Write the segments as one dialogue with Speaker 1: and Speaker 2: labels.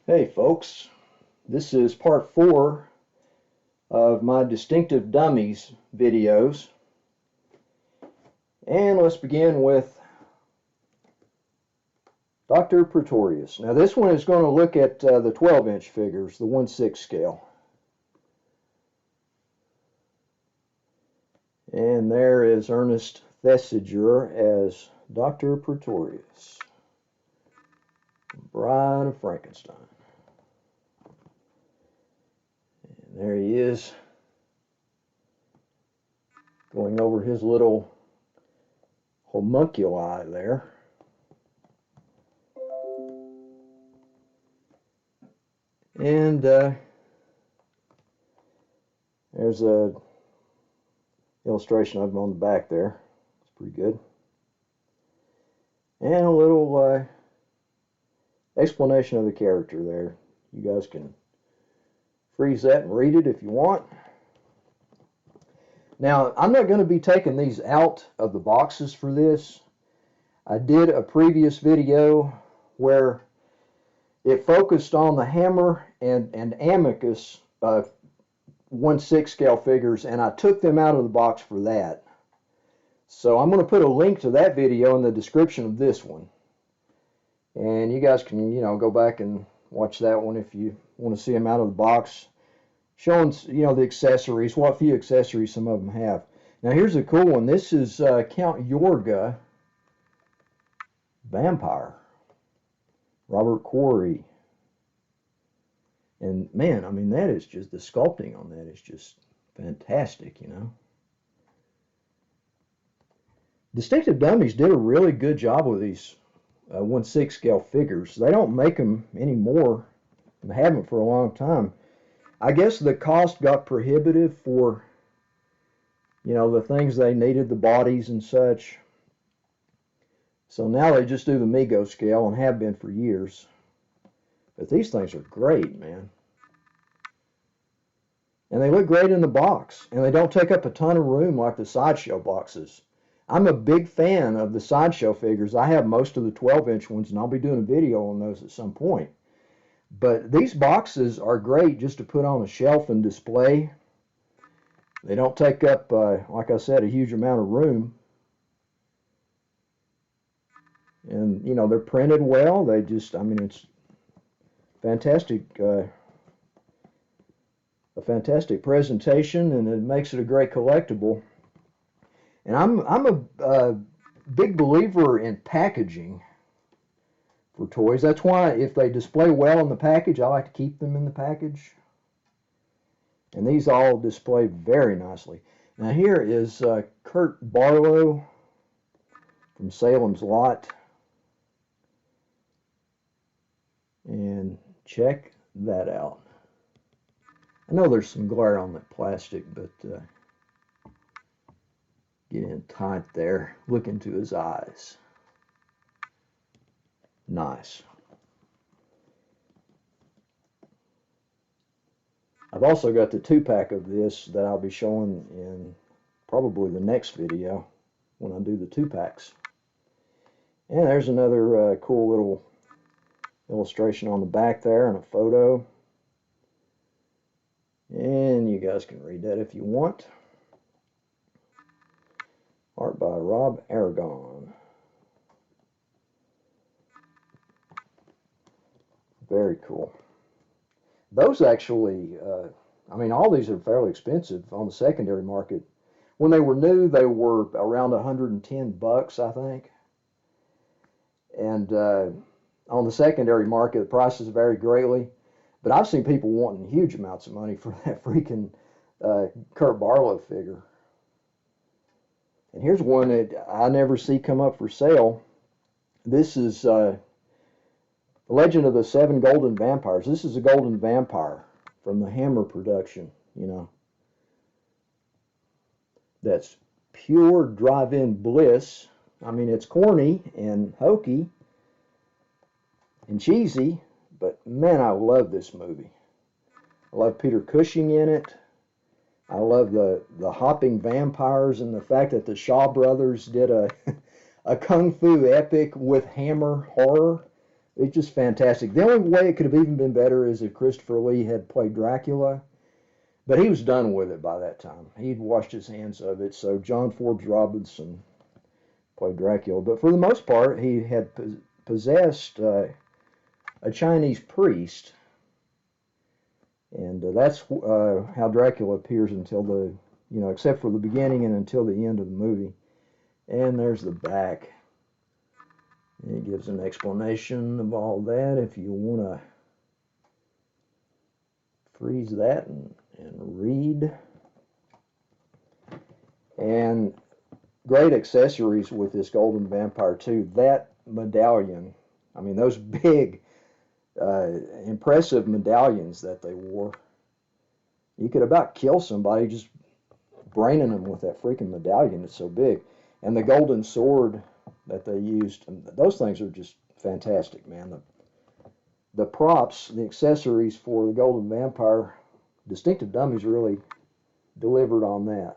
Speaker 1: Hey folks, this is part 4 of my Distinctive Dummies videos, and let's begin with Dr. Pretorius. Now this one is going to look at the 12-inch figures, the 1/6 scale. And there is Ernest Thesiger as Dr. Pretorius, Bride of Frankenstein. And there he is, going over his little homunculi there. And there's a illustration of him on the back there. It's pretty good. And a little explanation of the character there. You guys can freeze that and read it if you want. Now, I'm not going to be taking these out of the boxes for this. I did a previous video where it focused on the hammer and amicus 1/6 scale figures, and I took them out of the box for that. So I'm going to put a link to that video in the description of this one. And you guys can, go back and watch that one if you want to see them out of the box. Showing, the accessories, what few accessories some of them have. Now here's a cool one. This is Count Yorga Vampire. Robert Quarry. And man, I mean, that is just, the sculpting on that is just fantastic, Distinctive Dummies did a really good job with these 1/6 scale figures. They don't make them anymore, and haven't for a long time. I guess the cost got prohibitive for, the things they needed, the bodies and such. So now they just do the Mego scale and have been for years. But these things are great, man. And they look great in the box. And they don't take up a ton of room like the Sideshow boxes. I'm a big fan of the Sideshow figures. I have most of the 12-inch ones, and I'll be doing a video on those at some point. But these boxes are great just to put on a shelf and display. They don't take up, like I said, a huge amount of room. And, they're printed well. They just, it's fantastic, a fantastic presentation, and it makes it a great collectible. And I'm a big believer in packaging for toys. That's why if they display well in the package, I like to keep them in the package. And these all display very nicely. Now here is Kurt Barlow from Salem's Lot. And check that out. I know there's some glare on that plastic, but get in tight there. Look into his eyes. Nice. I've also got the 2-pack of this that I'll be showing in probably the next video when I do the 2-packs. And there's another cool little illustration on the back there and a photo. And you guys can read that if you want. Art by Rob Aragon. Very cool. Those actually, all these are fairly expensive on the secondary market. When they were new, they were around 110 bucks, I think. And on the secondary market, the prices vary greatly. But I've seen people wanting huge amounts of money for that freaking Kurt Barlow figure. And here's one that I never see come up for sale. This is The Legend of the Seven Golden Vampires. This is a golden vampire from the Hammer production, That's pure drive-in bliss. It's corny and hokey and cheesy, but man, I love this movie. I love Peter Cushing in it. I love the hopping vampires and the fact that the Shaw brothers did a kung fu epic with Hammer horror. It's just fantastic. The only way it could have even been better is if Christopher Lee had played Dracula, but he was done with it by that time. He'd washed his hands of it, so John Forbes Robinson played Dracula. But for the most part, he had possessed a Chinese priest, and that's how Dracula appears until the, except for the beginning and until the end of the movie. And there's the back. And it gives an explanation of all that if you want to freeze that and read. And great accessories with this Golden Vampire too. That medallion, I mean those big, impressive medallions that they wore. You could about kill somebody just braining them with that freaking medallion. It's so big. And the golden sword that they used, those things are just fantastic, man. The props, the accessories for the Golden Vampire, Distinctive Dummies really delivered on that.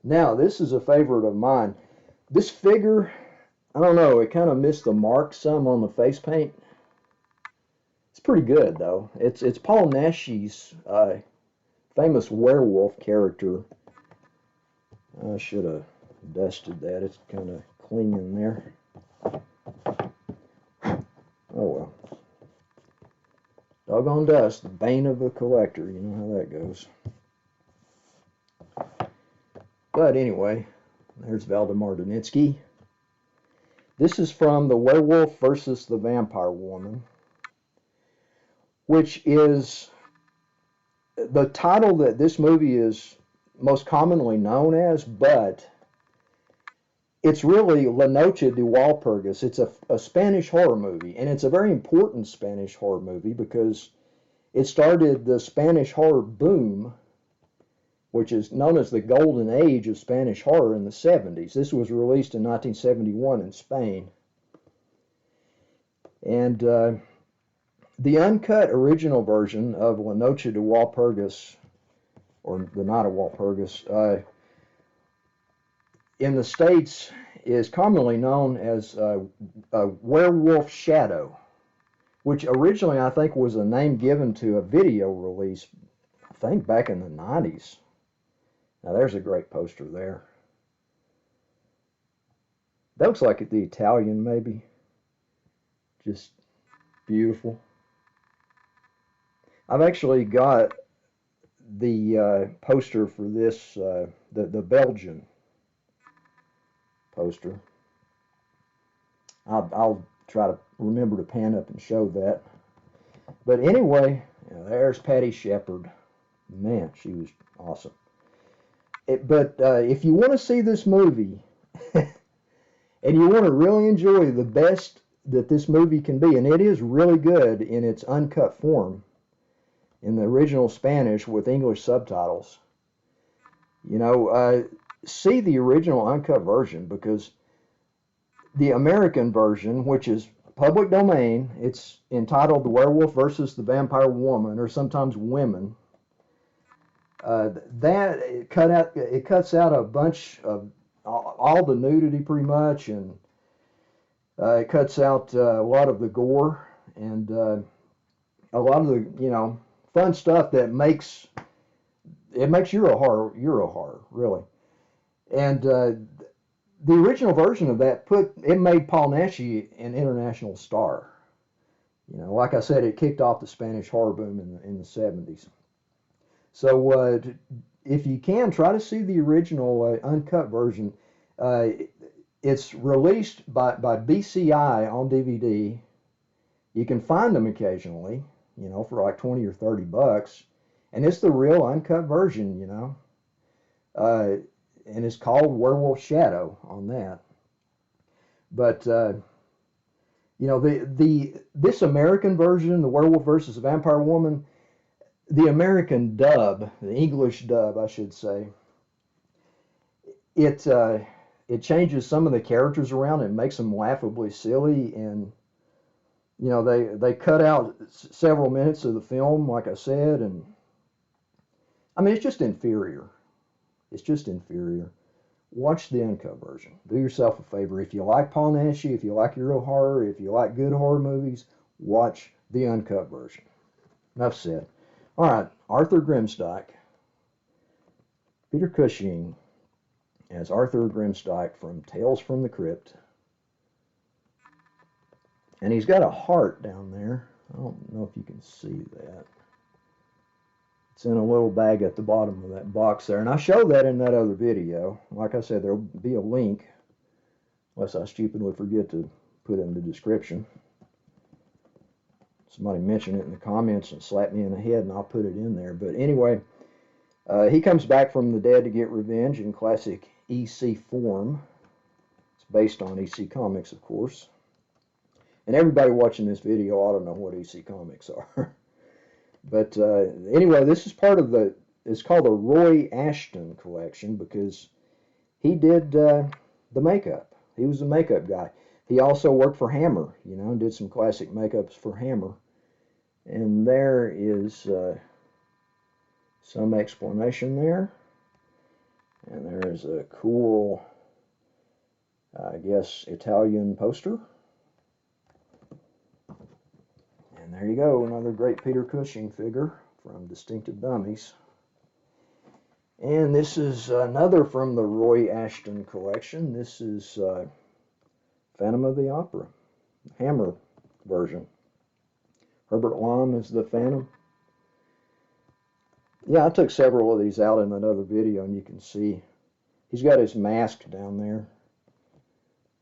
Speaker 1: Now, this is a favorite of mine. This figure, I don't know, it kind of missed the mark some on the face paint. It's pretty good, though. It's Paul Naschy's famous werewolf character. I should have dusted that. It's kind of clinging there. Oh well. Doggone dust, the bane of the collector. You know how that goes. But anyway, there's Valdemar Daninsky. This is from The Werewolf versus the Vampire Woman, which is the title that this movie is most commonly known as, but it's really La Noche de Walpurgis. It's a Spanish horror movie, and it's a very important Spanish horror movie because it started the Spanish horror boom, which is known as the golden age of Spanish horror in the 70s. This was released in 1971 in Spain. And the uncut original version of La Noche de Walpurgis, or The Night of Walpurgis, in the States is commonly known as a Werewolf Shadow, which originally I think was a name given to a video release, I think back in the 90s. Now there's a great poster there. That looks like the Italian maybe. Just beautiful. I've actually got the poster for this, the Belgian poster. I'll try to remember to pan up and show that. But anyway, there's Patty Shepard. Man, she was awesome. But if you want to see this movie and you want to really enjoy the best that this movie can be, and it is really good in its uncut form, in the original Spanish with English subtitles, see the original uncut version, because the American version, which is public domain, it's entitled The Werewolf versus the Vampire Woman, or sometimes Women. It cuts out a bunch of all the nudity pretty much, and it cuts out a lot of the gore and a lot of the fun stuff that makes Euro horror really. And the original version of that made Paul Naschy an international star. Like I said, it kicked off the Spanish horror boom in the 70s. So if you can, try to see the original uncut version. It's released by BCI on DVD. You can find them occasionally, for like 20 or 30 bucks. And it's the real uncut version, and it's called Werewolf Shadow on that. But this American version, The Werewolf versus the Vampire Woman, the American dub, the English dub, I should say, it changes some of the characters around and makes them laughably silly, and they cut out several minutes of the film, like I said, and I mean it's just inferior. It's just inferior. watch the uncut version. Do yourself a favor. If you like Paul Naschy, if you like Euro horror, if you like good horror movies, watch the uncut version. Enough said. All right, Arthur Grimsdyke. Peter Cushing as Arthur Grimsdyke from Tales from the Crypt. And he's got a heart down there. I don't know if you can see that. It's in a little bag at the bottom of that box there. And I showed that in that other video. Like I said, there'll be a link, unless I stupidly forget to put it in the description. Somebody mention it in the comments and slap me in the head and I'll put it in there. But anyway, he comes back from the dead to get revenge in classic EC form. It's based on EC Comics, of course. And everybody watching this video ought to know what EC Comics are. But anyway, this is part of it's called the Roy Ashton collection because he did the makeup. He was the makeup guy. He also worked for Hammer, you know, and did some classic makeups for Hammer. And there is some explanation there. And there is a cool, I guess, Italian poster. And there you go, another great Peter Cushing figure from Distinctive Dummies. And this is another from the Roy Ashton collection. This is Phantom of the Opera, Hammer version. Herbert Lom is the Phantom. Yeah, I took several of these out in another video, and you can see he's got his mask down there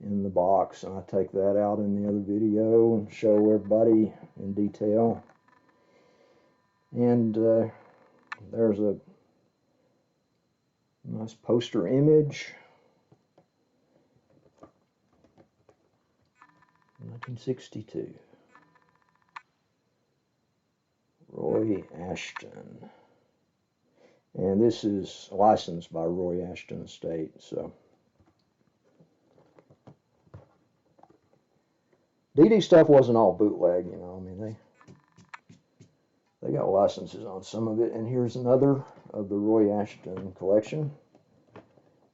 Speaker 1: in the box, and I take that out in the other video and show everybody in detail. And there's a nice poster image. 1962. Roy Ashton. And this is licensed by Roy Ashton Estate, so. DD stuff wasn't all bootleg, you know. I mean, they got licenses on some of it. And here's another of the Roy Ashton collection.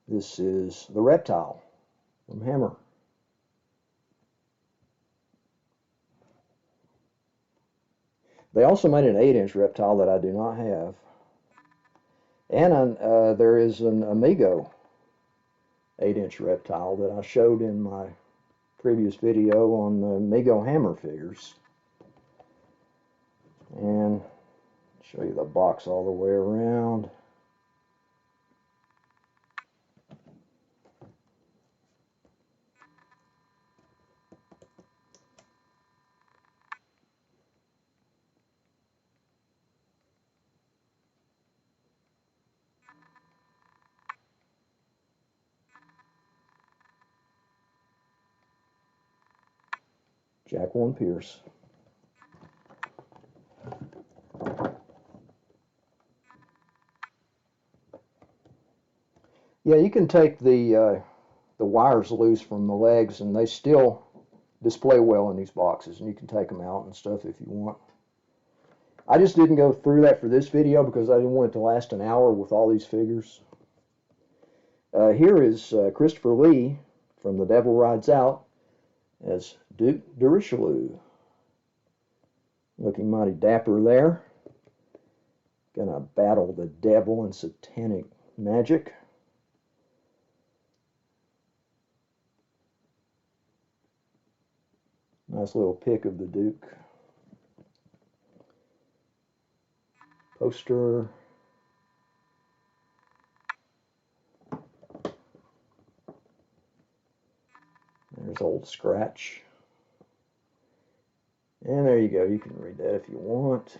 Speaker 1: This is the Reptile from Hammer. They also made an 8-inch Reptile that I do not have. And there is an Amigo 8-inch Reptile that I showed in my previous video on the Amigo Hammer figures. And show you the box all the way around. Jack Warren Pierce. Yeah, you can take the wires loose from the legs, and they still display well in these boxes, and you can take them out and stuff if you want. I just didn't go through that for this video because I didn't want it to last an hour with all these figures. Here is Christopher Lee from The Devil Rides Out as Duke de Richelieu. Looking mighty dapper there. Gonna battle the devil and satanic magic. Nice little pic of the Duke. Poster. There's Old Scratch. And there you go. You can read that if you want.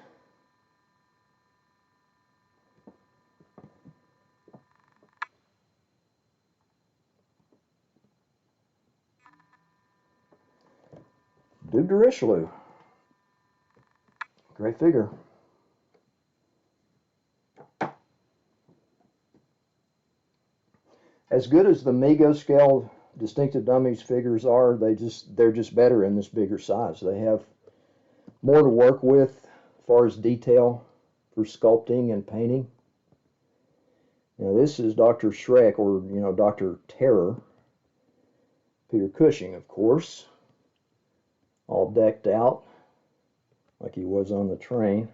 Speaker 1: Duke de Richelieu. Great figure. As good as the Mego scale Distinctive Dummies figures are, they're just better in this bigger size. They have more to work with as far as detail for sculpting and painting. Now this is Dr. Shrek, or Dr. Terror, Peter Cushing, of course, all decked out like he was on the train.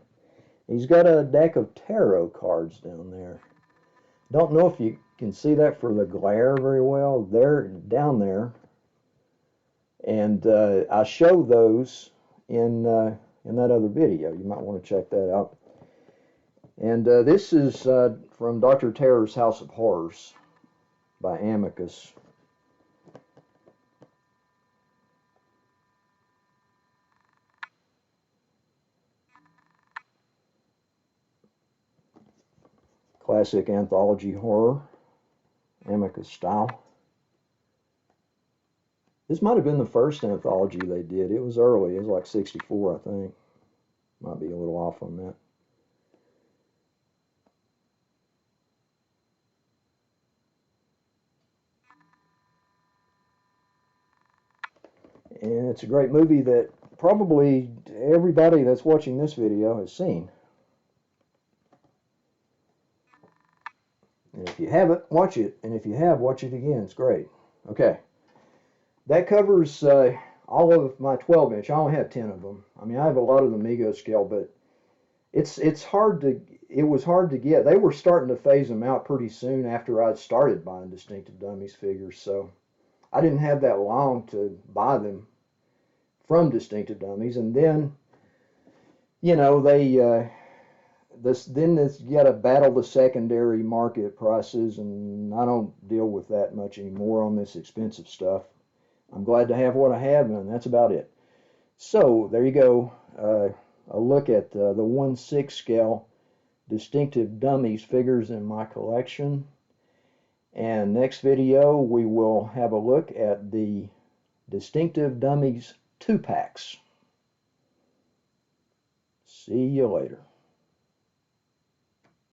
Speaker 1: He's got a deck of tarot cards down there. Don't know if you can see that for the glare very well. They're down there, and I show those in that other video. You might want to check that out. And this is from Dr. Terror's House of Horrors by Amicus. Classic anthology horror, Amicus style. This might have been the first anthology they did. It was early. It was like 64, I think. Might be a little off on that. And it's a great movie that probably everybody that's watching this video has seen. And if you haven't, watch it. And if you have, watch it again. It's great. Okay. That covers all of my 12-inch. I only have 10 of them. I mean, I have a lot of the Mego scale, but it was hard to get. They were starting to phase them out pretty soon after I'd started buying Distinctive Dummies figures, so I didn't have that long to buy them from Distinctive Dummies. And then, they you got to battle the secondary market prices, and I don't deal with that much anymore on this expensive stuff. I'm glad to have what I have, and that's about it. So there you go, a look at the 1/6 scale Distinctive Dummies figures in my collection. And next video we will have a look at the Distinctive Dummies 2-packs. See you later.